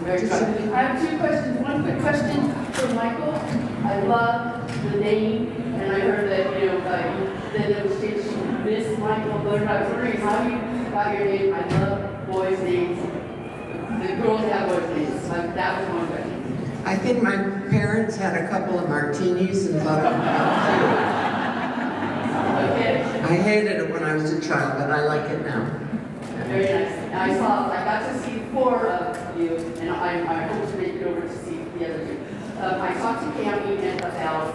Very good. I have two questions. One quick question for Michael. I love the name, and I heard that that it was changed to Miss Michael. But I was wondering how you got your name. I love boys' names. The girls have boys' names. That was one question. I think my parents had a couple of martinis and thought it was Okay. I hated it when I was a child, but I like it now. Very nice. I got to see 4 of you, and I hope to make it over to see the other 2. I talked to Cammie about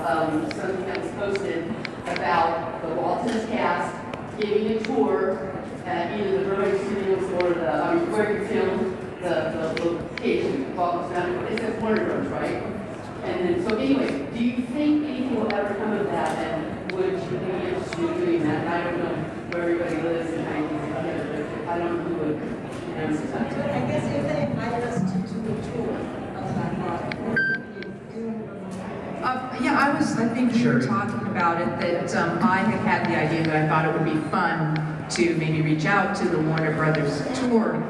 something that was posted about the Waltons cast giving a tour at either the Burbank Studios or where you filmed the location. It says Warner Bros., right? And then, so anyway, do you think anything will ever come of that, and would you be interested in doing that? And I don't know where everybody lives and how you get together, but I don't know who would answer that. I guess if they invited us to do a tour of that product, yeah, I think we were talking about it, that I had the idea that I thought it would be fun to maybe reach out to the Warner Brothers tour,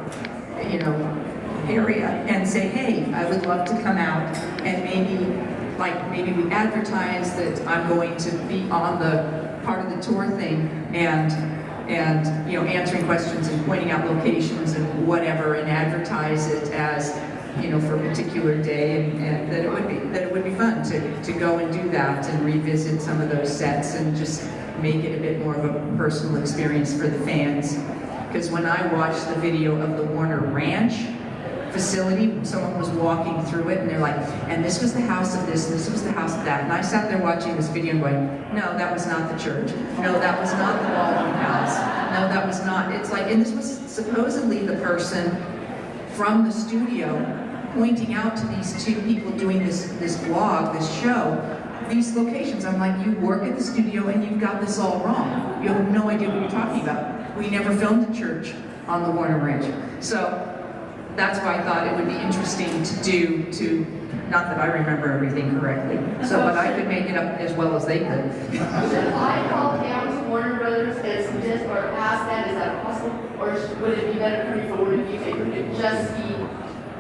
area and say, hey, I would love to come out, and maybe we advertise that I'm going to be on the part of the tour thing, and answering questions and pointing out locations and whatever, and advertise it as for a particular day, and that it would be fun to go and do that and revisit some of those sets and just make it a bit more of a personal experience for the fans. Because when I watched the video of the Warner Ranch facility, someone was walking through it and they're like, and this was the house of this, and this was the house of that. And I sat there watching this video and going, no, that was not the church. No, that was not the Walton house. No, that was not. It's like, and this was supposedly the person from the studio pointing out to these 2 people doing this vlog, this show, these locations. I'm like, you work at the studio and you've got this all wrong. You have no idea what you're talking about. We never filmed a church on the Warner Ranch. So that's why I thought it would be interesting to not that I remember everything correctly, but I could make it up as well as they could. Should I call down to Warner Brothers and suggest or ask that? Is that possible? Or would it be better for me for one of you? Could it just be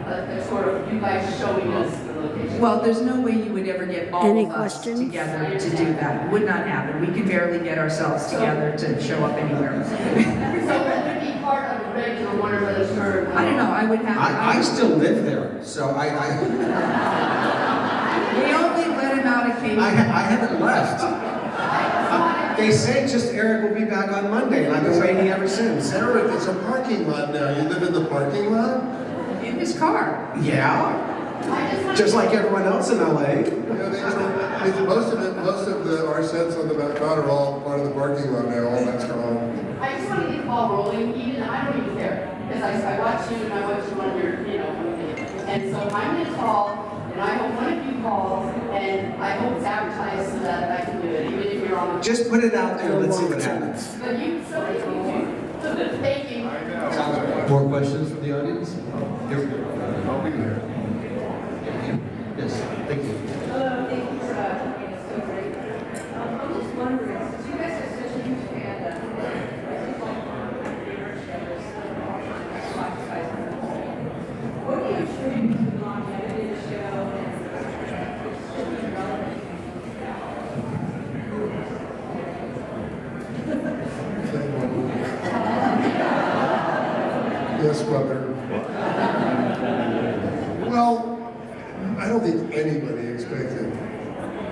a sort of you guys showing us the location? Well, there's no way you would ever get all of us together to do that. It would not happen. We can barely get ourselves together to show up anywhere. So would it be part of the regular Warner Brothers tour? I don't know. I would have. I still live there, so We only let him out occasionally. I haven't left. They say just Eric will be back on Monday, and I've been waiting ever since. Eric, it's a parking lot now. You live in the parking lot? In his car. Yeah. Just like everyone else in LA. Most of our sets on the back lot are all part of the parking lot now. All that's gone. I just want to get the ball rolling. I don't even care, because I watch you and I watch you on your, and so I'm going to call, and I hope one of you calls, and I hope it's advertised so that I can do it, even if you're on the. Just put it out there and let's see what happens. But somebody can do. Thank you. More questions from the audience? Here we go. I'll be there. Yes, thank you. Hello, thank you for joining us so great. I'm just wondering, since you guys are such a huge fan of what do you attribute to the longevity of the show and should be relevant? Yes, brother. Well, I don't think anybody expected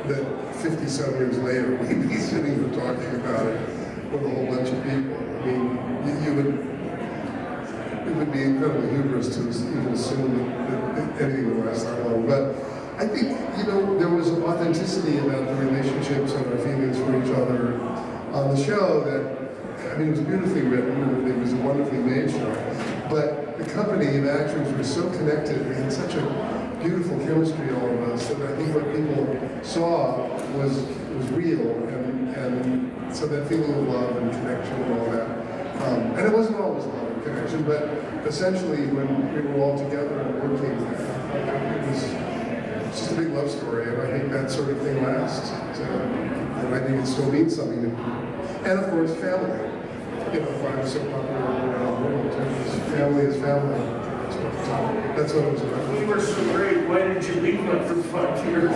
that 50-some years later we'd be sitting here talking about it with a whole bunch of people. I mean, it would be incredible hubris to even assume that anything would last that long. But I think, there was an authenticity about the relationships and our feelings for each other on the show that, it was beautifully written and it was a wonderfully made show. But the company of actors were so connected, we had such a beautiful chemistry, all of us, that I think what people saw was real, and so that feeling of love and connection and all that. And it wasn't always love and connection, but essentially when we were all together and working, it was just a big love story, and I think that sort of thing lasts. And I think it still means something to people. And of course, family. Why it was so popular around the world. Family is family. It's That's what it was about. We were so great, why did you leave after 5 years?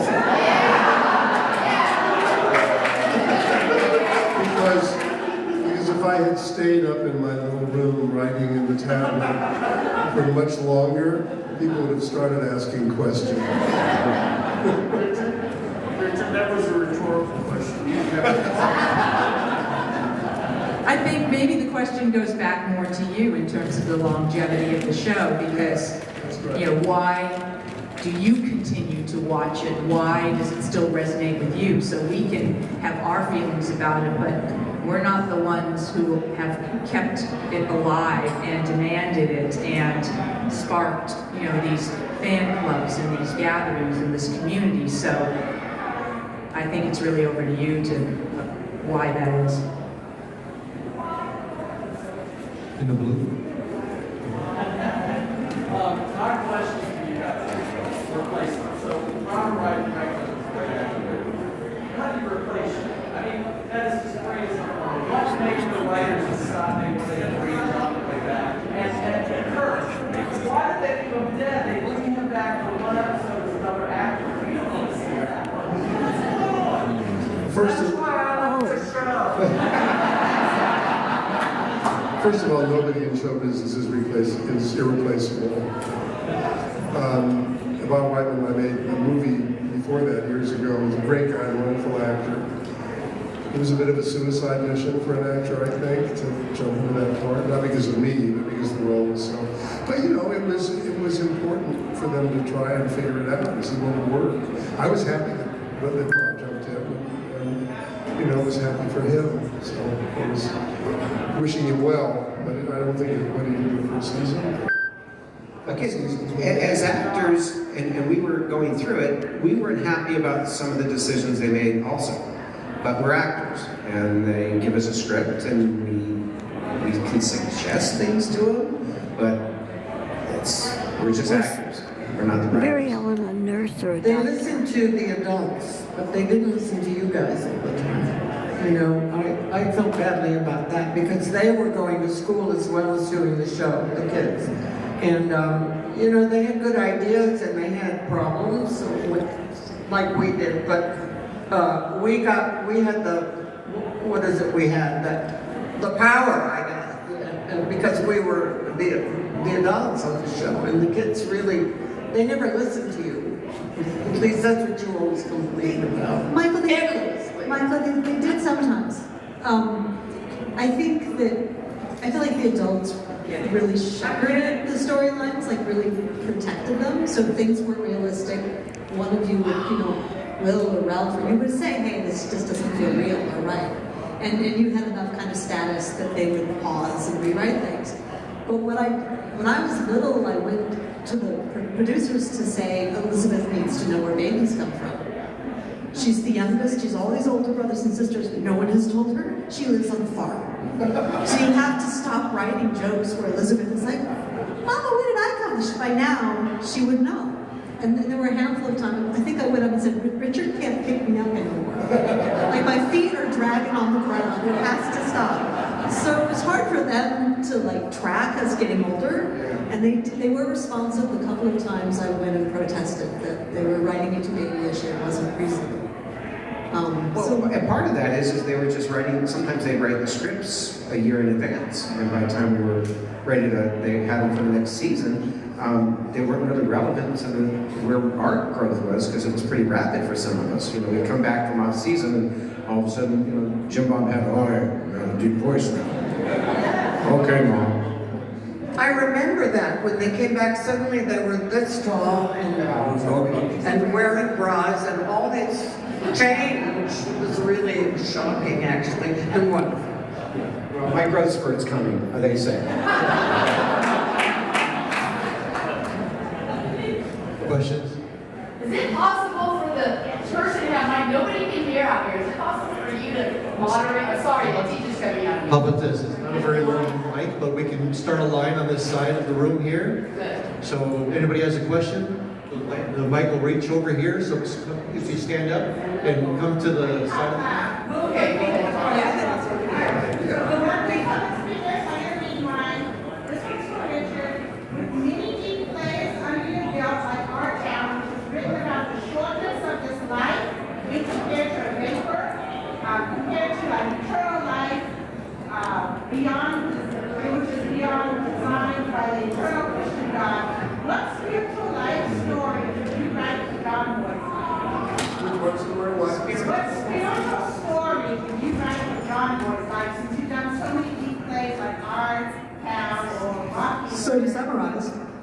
Because if I had stayed up in my little room writing in the tablet for much longer, people would have started asking questions. Richard, that was a rhetorical question. I think maybe the question goes back more to you in terms of the longevity of the show, because, you know, why do you continue to watch it? Why does it still resonate with you? So we can have our feelings about it, but we're not the ones who have kept it alive and demanded it and sparked, you know, these fan clubs and these gatherings in this community. So I think it's really over to you to why that is. In the blue. Our question for you guys is replacement. So, Ron Wright and Mike how do you replace it? I mean, that is just crazy. What makes the writers decide they want to read something like that? And Kurt, why did they leave him dead? They bring him back for one episode as another actor. We don't want to see that. That's why I love this show. First of all, nobody in show business is irreplaceable. Bob Whiteman, I made a movie before that years ago. He was a great guy, a wonderful actor. It was a bit of a suicide mission for an actor, I think, to jump into that part. Not because of me, but because the role was so. But you know, it was important for them to try and figure it out. This is what it worked. I was happy that Bob jumped in, and you know, was happy for him. So I was wishing him well, but I don't think anybody knew the first season. Okay, as actors, and we were going through it, we weren't happy about some of the decisions they made also. But we're actors, and they give us a script, and we can suggest things to them, but we're just actors. We're not the writers. Very Ellen, a nurse or a They doctor. listened to the adults, but they didn't listen to you guys all the time. You know, I felt badly about that because they were going to school as well as doing the show, the kids. And, you know, they had good ideas and they had problems like we did, but we had the power, I guess, and because we were the adults on the show, and the kids really, they never listened to you. At least that's what you always complained about. Michael, they did sometimes. I feel like the adults really shepherded the storylines, like really protected them. So if things weren't realistic, one of you would, you know, Will or Ralph or you would say, hey, this just doesn't feel real or right. And you had enough kind of status that they would pause and rewrite things. But when I was little, I went to the producers to say, Elizabeth needs to know where babies come from. She's the youngest, she's all these older brothers and sisters, but no one has told her she lives on a farm. So you have to stop writing jokes where Elizabeth is like, Mama, where did I come? By now, she would know. And there were a handful of times, I think I went up and said, Richard can't pick me up anymore. Like my feet are dragging on the ground, it has to stop. So it was hard for them to like track us getting older. And they were responsive a couple of times I went and protested that they were writing me to babyish and it wasn't reasonable. And part of that is they were just writing, sometimes they'd write the scripts a year in advance, and by the time we were ready they had them for the next season, they weren't really relevant to where our growth was, because it was pretty rapid for some of us. You know, we'd come back from off season, and all of a sudden, you know, Jim Bob had, I got a deep voice now. Okay, Mom. I remember that when they came back, suddenly they were this tall and wearing bras and all this change. It was really shocking, actually, and wonderful. Well, my growth spurt's coming, they say. Questions? Is it possible for the person who has nobody can hear out here, is it possible for you to moderate? Sorry, the teacher's coming out. How about this? It's not a very long mic, but we can start a line on this side of the room here. Good. So anybody has a question, the mic will reach over here. So if you stand up and come to the side of the Okay. This one's for Richard. Many deep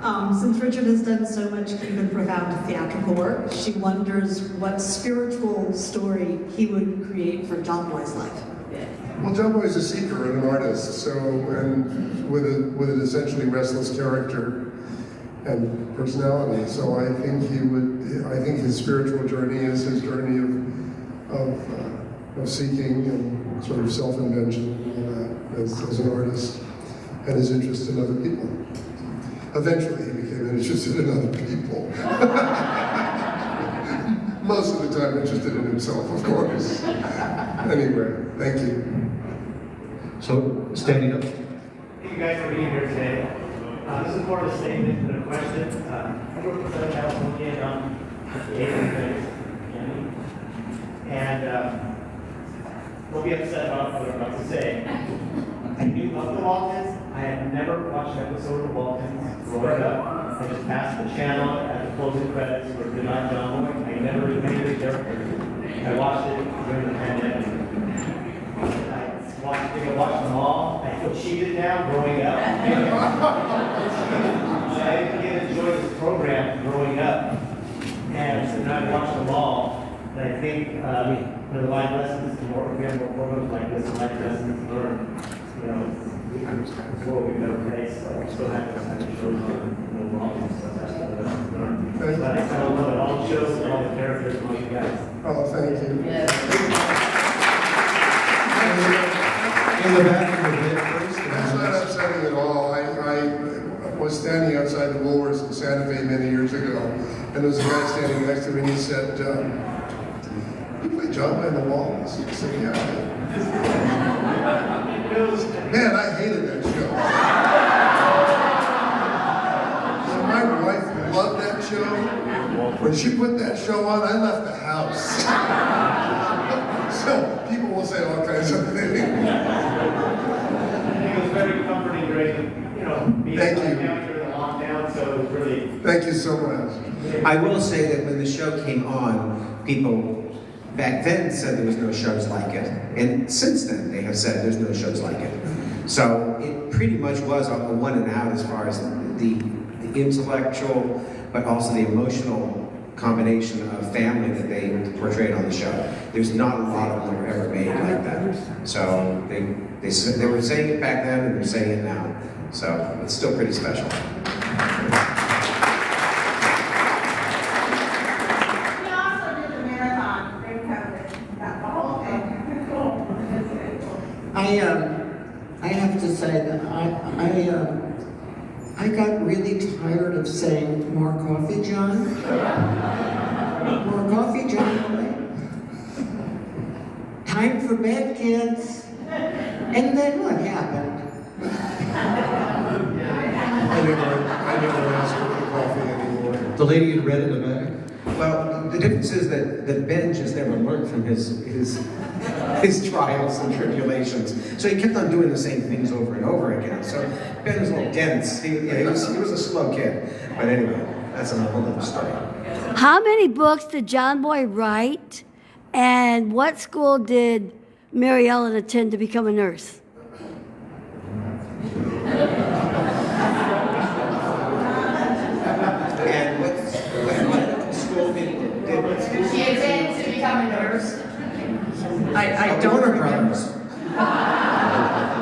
Since Richard has done so much deep and profound theatrical work, she wonders what spiritual story he would create for John Boy's life. Well, John Boy is a seeker and an artist, so, and with an essentially restless character and personality. So I think I think his spiritual journey is his journey of seeking and sort of self-invention and all that as an artist, and his interest in other people. Eventually he became interested in other people. Most of the time interested in himself, of course. Anyway, thank you. So, standing up. Thank you guys for being here today. This is more of a statement than a question. I grew up in Southern California on the 80s, and don't be upset about what I'm about to say. I knew of the Waltons. I had never watched an episode of the Waltons growing up. I just passed the channel at the closing credits for Good Night John Boy. I never even knew the character. I watched it during the pandemic. I watched them all. I feel cheated now growing up. I didn't enjoy this program growing up. And so now I watched them all. And I think for the live lessons, the more we have more programs like this, live lessons learn. You know, it's what we've never faced. So we still have to kind of show them no wrong and stuff. That's what the lessons learn. But I still love it. All the shows and all the characters and all you guys. Oh, thank you. In the back of the bed, please. That's not upsetting at all. I was standing outside the Woolworths in Santa Fe many years ago, and there was a guy standing next to me, and he said, "You play John Boy in the Waltons?" I said, "Yeah." Man, I hated that show. My wife loved that show. When she put that show on, I left the house. So people will say all kinds of things. It was very comforting during, being Thank down you. here in the lockdown, so it was really. Thank you so much. I will say that when the show came on, people back then said there was no shows like it. And since then, they have said there's no shows like it. So it pretty much was a one and out as far as the intellectual, but also the emotional combination of family that they portrayed on the show. There's not a lot of them ever made like that. So they were saying it back then and they're saying it now. So it's still pretty special. We also did the marathon during COVID, got the whole thing. I have to say that I got really tired of saying, "More coffee, John?" More coffee, John? Time for bed, kids. And then what happened? I never asked for coffee anymore. The lady in red in the back. Well, the difference is that Ben just never learned from his trials and tribulations. So he kept on doing the same things over and over again. So Ben was a little dense. He was a slow kid. But anyway, that's another little story. How many books did John Boy write? And what school did Mary Ellen attend to become a nurse? And what school did She intended to become a nurse. I don't Warner remember. Brothers.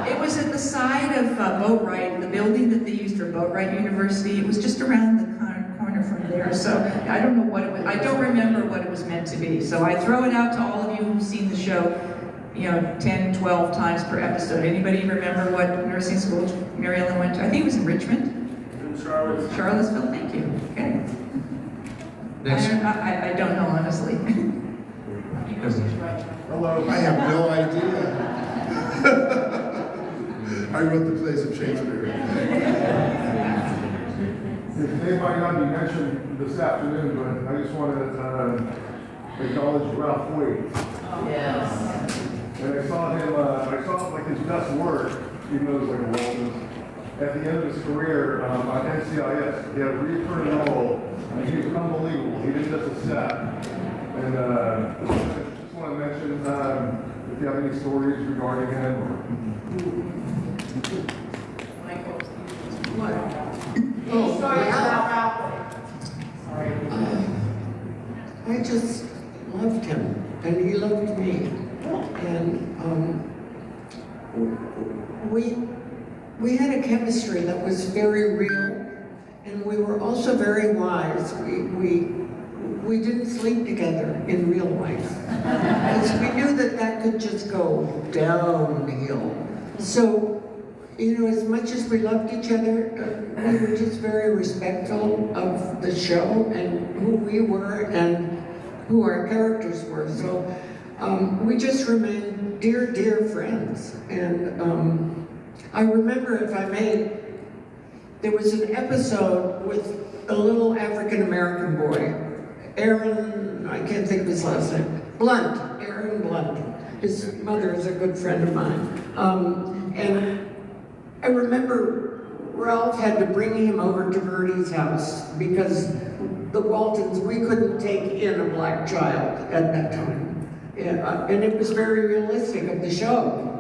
It was at the side of Boatwright, the building that they used for Boatwright University. It was just around the corner from there. So I don't know what it was. I don't remember what it was meant to be. So I throw it out to all of you who've seen the show, 10, 12 times per episode. Anybody remember what nursing school Mary Ellen went to? I think it was in Richmond. Charlottesville. Thank you. Okay. Next. I don't know honestly. Hello. I have no idea. I wrote the plays of Shakespeare. His name might not be mentioned this afternoon, but I just want to acknowledge Ralph Waite. Yes. And I saw him, I saw like his best work, even though it was like a Waltons. At the end of his career on NCIS, he had a recurring role, and he was unbelievable. He did just a set. And I just want to mention if you have any stories regarding him. Oh, we had a chemistry that was very real, and we were also very wise. We didn't sleep together in real life, because we knew that that could just go downhill. So, you know, as much as we loved each other, we were just very respectful of the show and who we were and who our characters were. So we just remained dear, dear friends. And I remember, if I may, there was an episode with a little African-American boy, Aaron, I can't think of his last name, Blunt, Aaron Blunt. His mother is a good friend of mine. And I remember Ralph had to bring him over to Bertie's house because the Waltons, we couldn't take in a black child at that time. And it was very realistic of the show.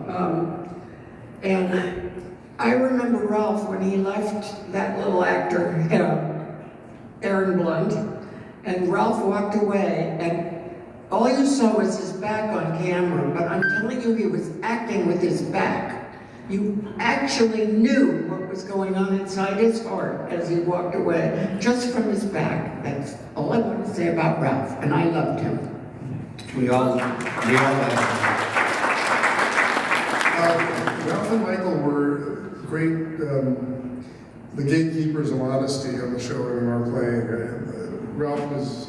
And I remember Ralph, when he left that little actor, Aaron Blunt, and Ralph walked away, and all you saw was his back on camera, but I'm telling you, he was acting with his back. You actually knew what was going on inside his heart as he walked away, just from his back. That's all I want to say about Ralph, and I loved him. We all loved him. Ralph and Michael were great, the gatekeepers of honesty on the show and in our playing. Ralph was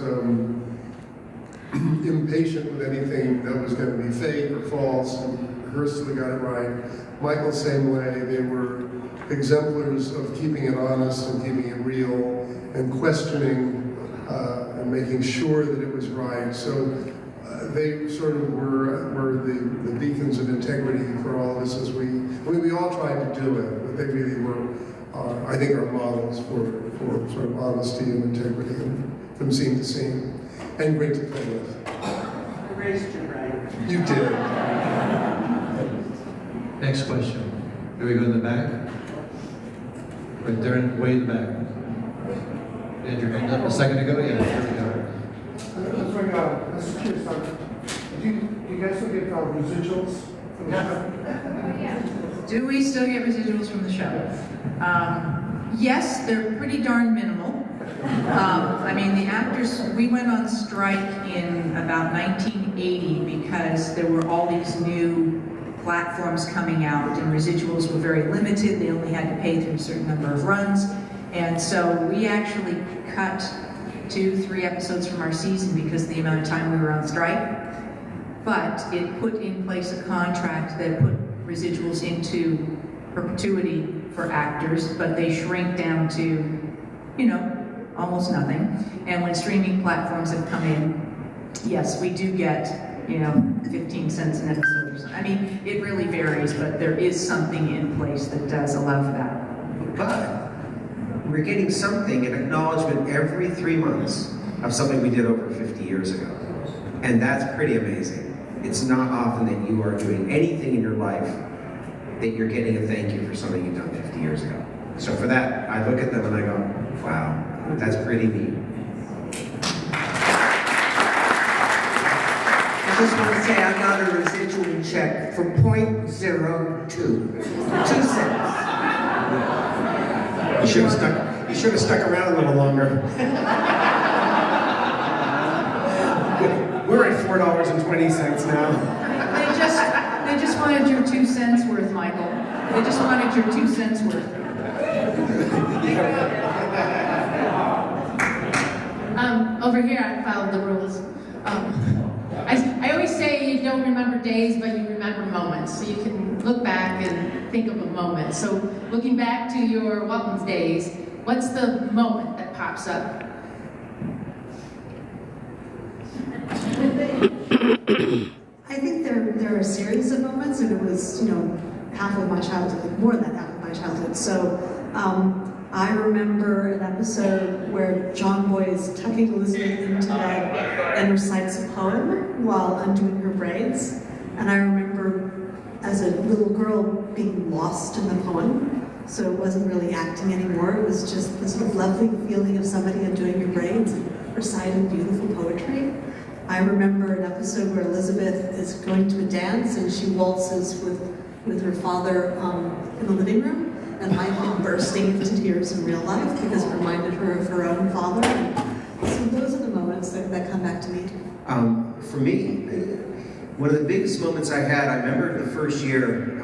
impatient with anything that was going to be fake or false, and Ursula got it right. Michael, same way. They were exemplars of keeping it honest and keeping it real and questioning and making sure that it was right. So they sort of were the beacons of integrity for all of us as we all tried to do it, but they really were, I think, our models for sort of honesty and integrity from scene to scene. And great to play with. I raised you right. You did. Next question. Do we go in the back? Right there, way in the back. You had your hand up a second ago? Yeah, there we go. Let's just curious, do you guys still get residuals from the show? Do we still get residuals from the show? Yes, they're pretty darn minimal. I mean, the actors, we went on strike in about 1980 because there were all these new platforms coming out and residuals were very limited. They only had to pay through a certain number of runs. And so we actually cut 2-3 episodes from our season because of the amount of time we were on strike. But it put in place a contract that put residuals into perpetuity for actors, but they shrink down to, you know, almost nothing. And when streaming platforms have come in, yes, we do get, you know, 15 cents an episode or something. I mean, it really varies, but there is something in place that does allow for that. But we're getting something, an acknowledgement every 3 months of something we did over 50 years ago. And that's pretty amazing. It's not often that you are doing anything in your life that you're getting a thank you for something you've done 50 years ago. So for that, I look at them and I go, wow, that's pretty neat. I just want to say I got a residual check for .02, 2 cents. You should have stuck around a little longer. We're at $4.20 now. They just wanted your 2 cents worth, Michael. They just wanted your 2 cents worth. Over here, I followed the rules. I always say you don't remember days, but you remember moments. So you can look back and think of a moment. So looking back to your Waltons days, what's the moment that pops up? I think there are a series of moments, and it was, you know, half of my childhood, more than half of my childhood. So I remember an episode where John Boy is tucking Elizabeth into bed and recites a poem while undoing her braids. And I remember as a little girl being lost in the poem. So it wasn't really acting anymore. It was just the sort of lovely feeling of somebody undoing your braids and reciting beautiful poetry. I remember an episode where Elizabeth is going to a dance and she waltzes with with her father in the living room, and I've been bursting into tears in real life because it reminded her of her own father. And so those are the moments that come back to me. For me, one of the biggest moments I had, I remember the first year,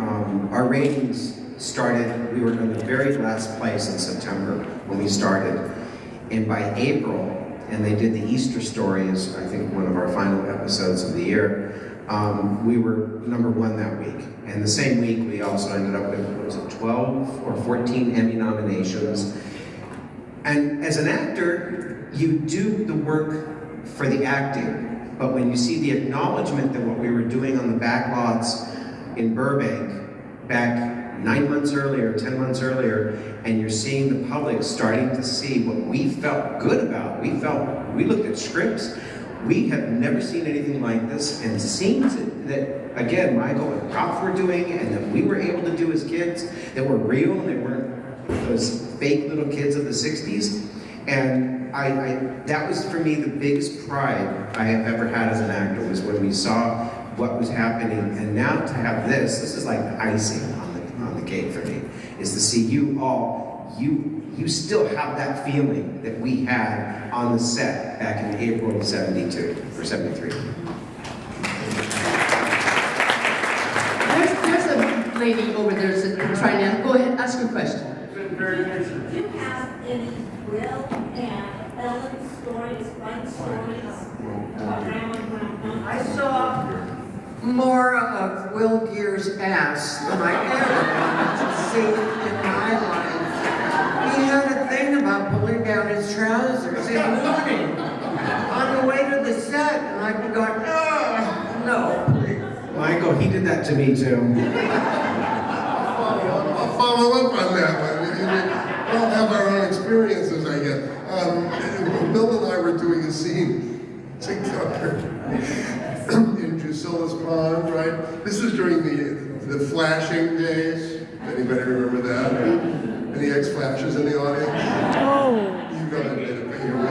our ratings started, we were in the very last place in September when we started. And by April, and they did the Easter Story as I think one of our final episodes of the year, we were #1 that week. And the same week, we also ended up with, what was it, 12 or 14 Emmy nominations. And as an actor, you do the work for the acting, but when you see the acknowledgement that what we were doing on the back lots in Burbank back 9 months earlier, 10 months earlier, and you're seeing the public starting to see what we felt good about. We looked at scripts. We have never seen anything like this, and scenes that, again, Michael and Ralph were doing, and that we were able to do as kids, that were real, and they weren't those fake little kids of the 60s. And that was, for me, the biggest pride I have ever had as an actor, was when we saw what was happening. And now to have this is like the icing on the cake for me, is to see you all, you still have that feeling that we had on the set back in April of 72 or 73. There's a lady over there that's trying to, go ahead, ask your question. Do you have any Will and Ellen stories, fun stories? I saw more of Will Gear's ass than I ever wanted to see in my life. He had a thing about pulling down his trousers in the morning on the way to the set, and I'd be going, oh, no, please. Michael, he did that to me too. I'll follow up on that one. We all have our own experiences, I guess. Bill and I were doing a scene together in Drusilla's Pond, right? This is during the flashing days. Anybody remember that? Any X-Flashes in the audience? Oh. You know that bit, but you were.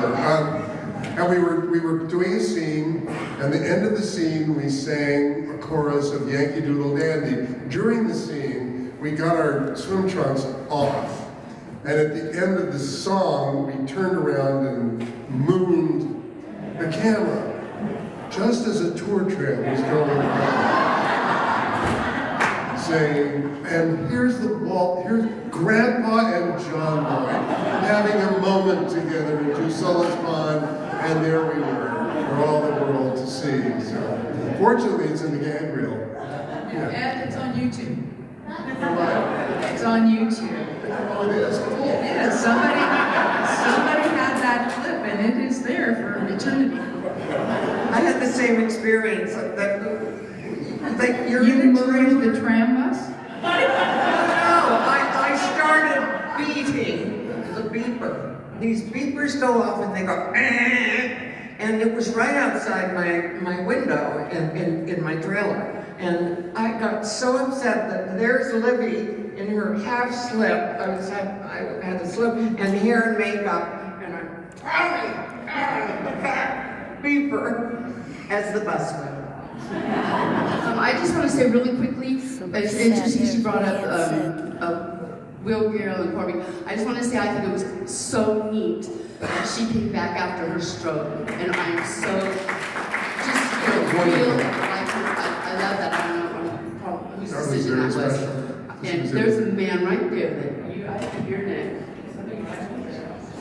And we were doing a scene, and at the end of the scene, we sang a chorus of Yankee Doodle Dandy. During the scene, we got our swim trunks off. And at the end of the song, we turned around and mooned the camera, just as a tour trail was going by, saying, and here's Grandpa and John Boy having a moment together in Drusilla's Pond, and there we were, for all the world to see. So, fortunately, it's in the gag reel. Yeah, and it's on YouTube. It's on YouTube. Oh, it is cool. Yeah, somebody had that clip, and it is there for eternity. I had the same experience. You're You in a moved the tram bus? No, I started beating the beeper. These beepers go off and they go, and it was right outside my window in my trailer. And I got so upset that there's Libby in her half slip. I had a slip and hair and makeup, and a beeper as the bus went. I just want to say really quickly, it's interesting she brought up Will Guerrero and Corby. I just want to say I think it was so neat that she came back after her stroke, and I'm so real. I love that. I don't know whose decision that was. And there's a man right there that I think your name.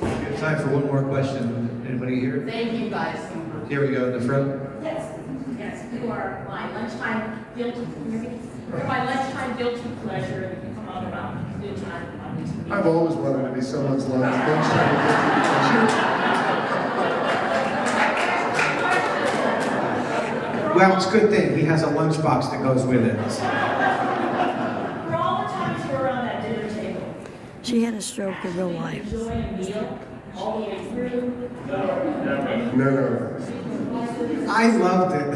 We have time for one more question. Anybody here? Thank you guys. Here we go in the front. Yes, you are my lunchtime guilty. You're my lunchtime guilty pleasure, and you come out about good time on TV. I've always wanted to be someone's lunchtime. Well, it's a good thing. He has a lunchbox that goes with it. For all the times you were around that dinner table, She had a stroke in real life. enjoy a meal all the way through. No. I loved it.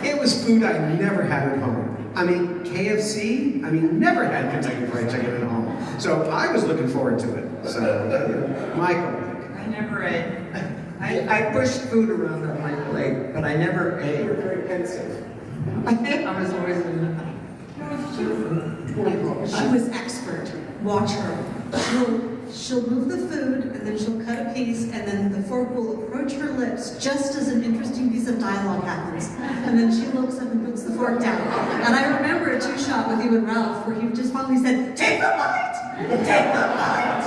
It was food I never had at home. I mean, KFC, never had Kentucky Fried Chicken at home. So I was looking forward to it. So, Michael. I never ate. I pushed food around on my plate, but I never ate. You were very pensive. I was always in She was expert. Watch her. She'll move the food, and then she'll cut a piece, and then the fork will approach her lips just as an interesting piece of dialogue happens. And then she looks up and puts the fork down. And I remember a two-shot with you and Ralph where he just finally said, "Take the bite! Take the bite!"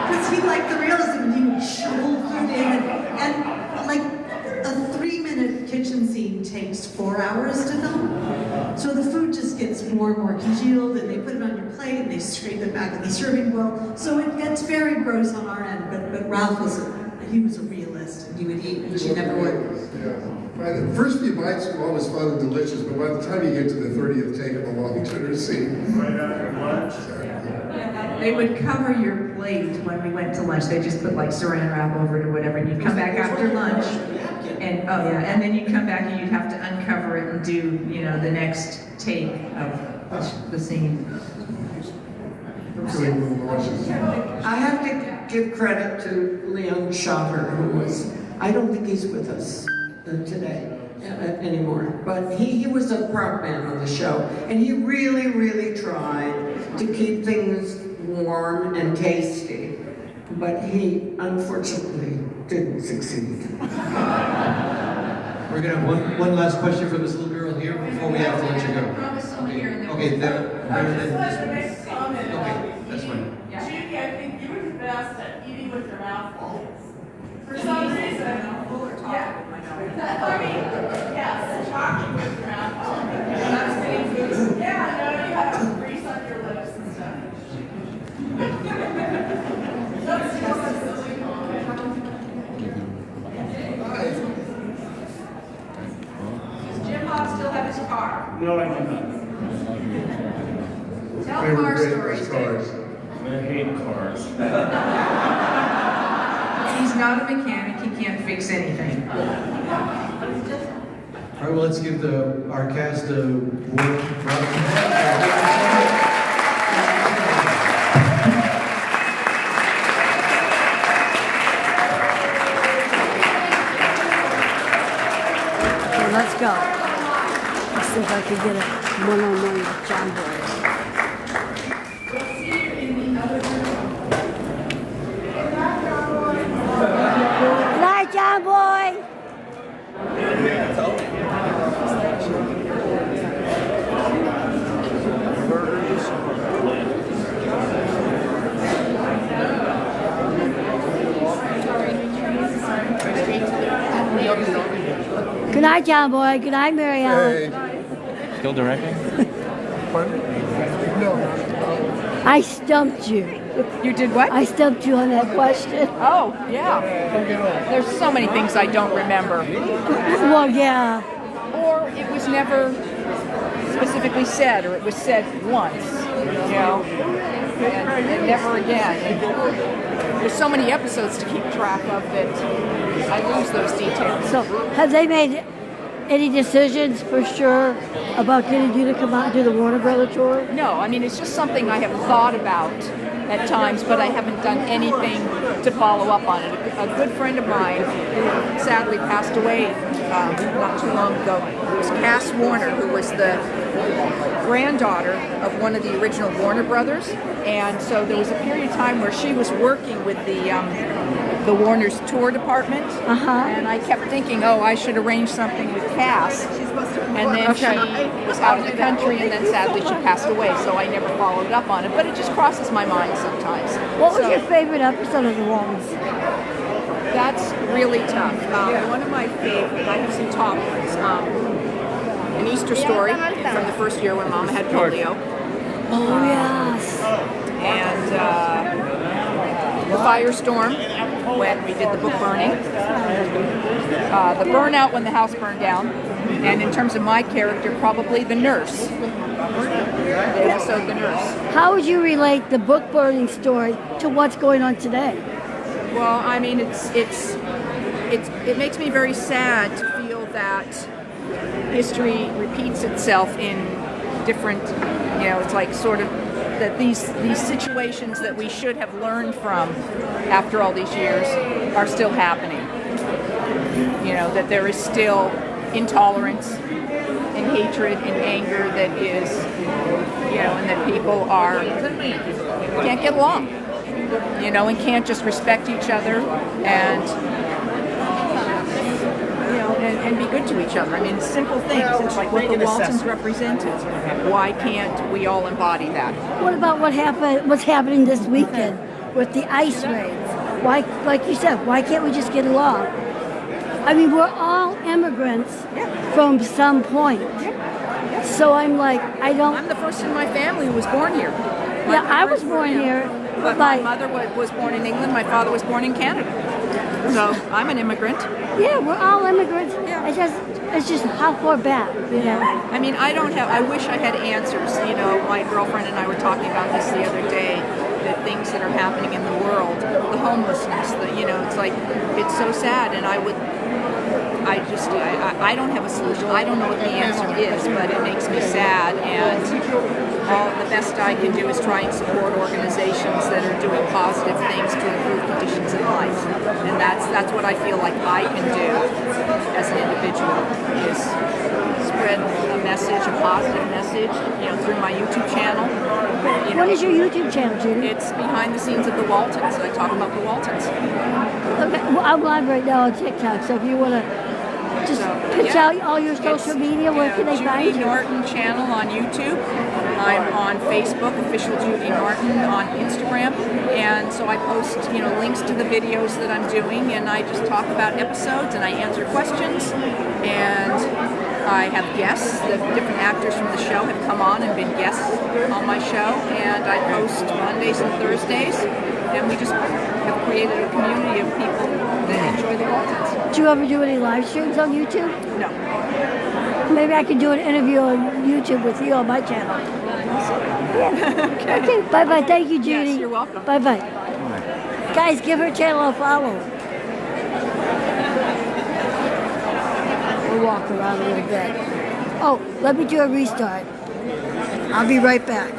Because he liked the realism, and he would shovel food in, and like a 3-minute kitchen scene takes 4 hours to film. So the food just gets more and more congealed, and they put it on your plate, and they scrape it back in the serving bowl. So it gets very gross on our end, but Ralph was he was a realist, and he would eat, and she never would. Yeah. The first few bites were always fun and delicious, but by the time you get to the 30th take of a long dinner scene, Right after lunch. They would cover your plate when we went to lunch. They just put like saran wrap over it or whatever, and you'd come back after lunch, and and then you'd come back and you'd have to uncover it and do, the next take of the scene. I have to give credit to Leon Schotter, who was, I don't think he's with us today anymore, but he was a prop man on the show, and he really, really tried to keep things warm and tasty, but he unfortunately didn't succeed. We're going to have one last question from this little girl here before we have to let you go. Okay, Make a comment. Okay, that's fine. Judy, I think you were the best at eating with your mouth full. For some reason, yeah. I mean, yes, talking with your mouth full. Yeah, no, you have grease on your lips and stuff. That's just a silly comment. Does Jim Bob still have his car? No, I do not. Tell car stories. I hate cars. He's not a mechanic. He can't fix anything. All right, well, let's give our cast a warm So let's go. Let's see if I can get a one-on-one with John Boy. Good night, John Boy. Good night, John Boy. Good night, Mary Ellen. Still directing? I stumped you. You did what? I stumped you on that question. Oh, yeah. There's so many things I don't remember. Well, yeah. Or it was never specifically said, or it was said once, and never again. And there's so many episodes to keep track of that I lose those details. So, have they made any decisions for sure about getting you to come out and do the Warner Brother tour? No, I mean, it's just something I have thought about at times, but I haven't done anything to follow up on it. A good friend of mine who sadly passed away not too long ago was Cass Warner, who was the granddaughter of one of the original Warner Brothers. And so there was a period of time where she was working with the Warner's tour department, and I kept thinking, oh, I should arrange something with Cass. And then she was out of the country, and then sadly she passed away, so I never followed up on it. But it just crosses my mind sometimes. What was your favorite episode of The Waltons? That's really tough. One of my favorite, I have some top ones. An Easter Story from the first year when Mama had polio. Oh, yes. And the Firestorm, when we did the book burning. The burnout when the house burned down. And in terms of my character, probably the nurse. The episode The Nurse. How would you relate the book burning story to what's going on today? Well, I mean, it makes me very sad to feel that history repeats itself in different, it's like sort of that these situations that we should have learned from after all these years are still happening. That there is still intolerance in hatred and anger that is, and that people can't get along, and can't just respect each other and, and be good to each other. I mean, simple things. It's like what the Waltons represented. Why can't we all embody that? What about what's happening this weekend with the ice raids? Why, like you said, why can't we just get along? I mean, we're all immigrants from some point. So I'm like, I'm the first in my family who was born here. I was born here. But my mother was born in England. My father was born in Canada. So I'm an immigrant. Yeah, we're all immigrants. Yeah. It's just how far back, I mean, I wish I had answers. My girlfriend and I were talking about this the other day. The things that are happening in the world, the homelessness, it's like, it's so sad, and I don't have a solution. I don't know what the answer is, but it makes me sad, and the best I can do is try and support organizations that are doing positive things to improve conditions in life, and that's what I feel like I can do as an individual, is spread a message, a positive message, through my YouTube channel. What is your YouTube channel, Judy? It's behind the scenes of the Waltons. I talk about the Waltons. Okay, well, I'm live right now on TikTok, so if you want to just pitch out all your social media, where can they find you? Judy Norton channel on YouTube. I'm on Facebook, official Judy Norton, on Instagram, and so I post, links to the videos that I'm doing, and I just talk about episodes, and I answer questions, and I have guests. The different actors from the show have come on and been guests on my show, and I post Mondays and Thursdays, and we just have created a community of people that enjoy the Waltons. Do you ever do any live streams on YouTube? No. Maybe I could do an interview on YouTube with you on my channel. Yeah. Okay. Bye-bye. Thank you, Judy. Yes, you're welcome. Bye-bye. Guys, give her channel a follow. We'll walk around a little bit. Oh, let me do a restart. I'll be right back.